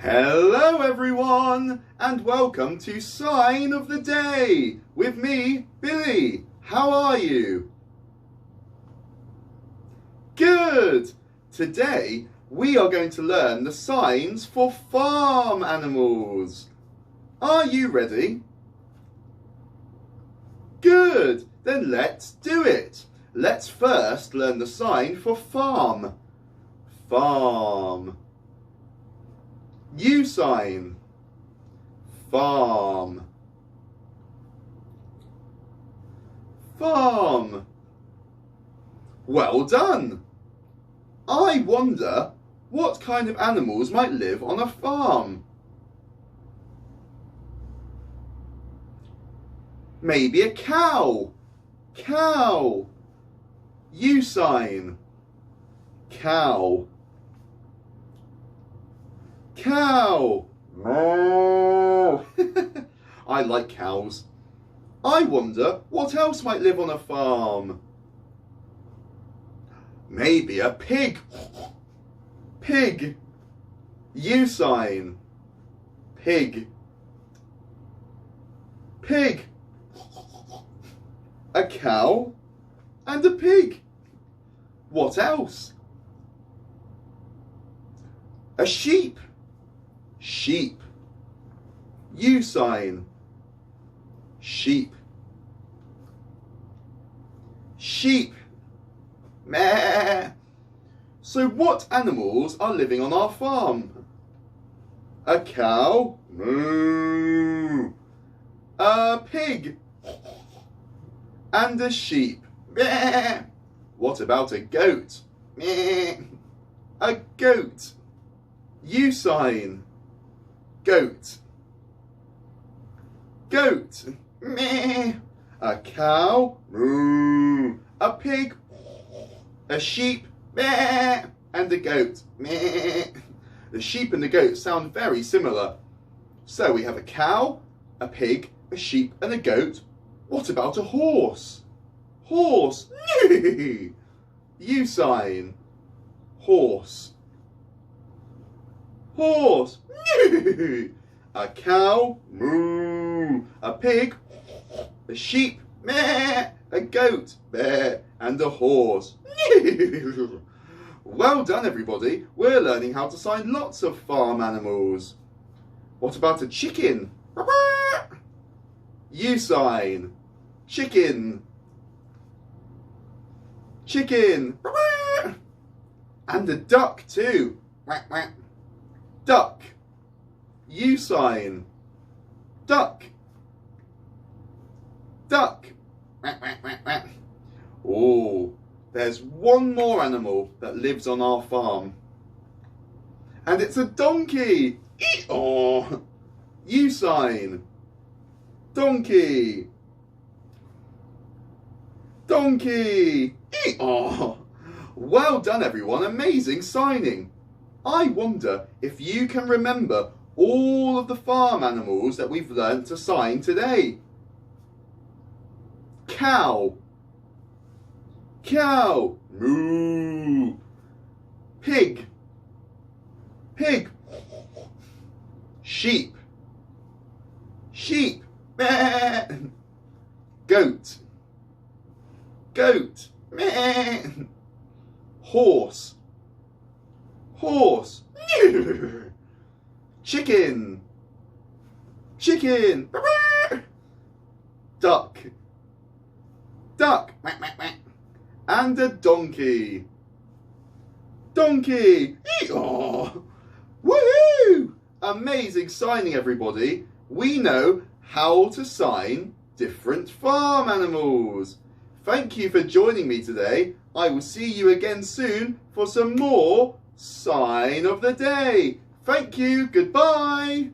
Hello everyone, and welcome to Sign of the Day with me, Billy. How are you? Good! Today we are going to learn the signs for farm animals. Are you ready? Good! Then let's do it. Let's first learn the sign for farm. Farm. U sign. Farm. Farm. Well done. I wonder what kind of animals might live on a farm. Maybe a cow. Cow. U sign. Cow. Cow. Moo. I like cows. I wonder what else might live on a farm. Maybe a pig. Pig. U sign. Pig. Pig. A cow and a pig. What else? A sheep. Sheep. U sign. Sheep. Sheep. Meh. So what animals are living on our farm? A cow. Moo. A pig. And a sheep. Meh. What about a goat? Meh. A goat. U sign. Goat. Goat. Meh. A cow. Moo. A pig. A sheep. Meh. And a goat. Meh. The sheep and the goat sound very similar. So we have a cow, a pig, a sheep and a goat. What about a horse? Horse. U sign. Horse. Horse. A cow. Moo. A pig. A sheep. Meh. A goat. Meh. And a horse. Well done everybody. We're learning how to sign lots of farm animals. What about a chicken? U sign. Chicken. Chicken. And a duck too. Duck. U sign. Duck. Duck. Oh, there's one more animal that lives on our farm. And it's a donkey. Oh. U sign. Donkey. Donkey. Oh. Well done everyone, amazing signing. I wonder if you can remember all of the farm animals that we've learnt to sign today. Cow. Cow. Moo. Pig. Pig. Sheep. Sheep. Meh. Goat. Goat. Meh. Horse. Horse. Chicken. Chicken. Duck. Duck. And a donkey. Donkey. Oh. Woohoo! Amazing signing everybody. We know how to sign different farm animals. Thank you for joining me today. I will see you again soon for some more Sign of the Day. Thank you. Goodbye.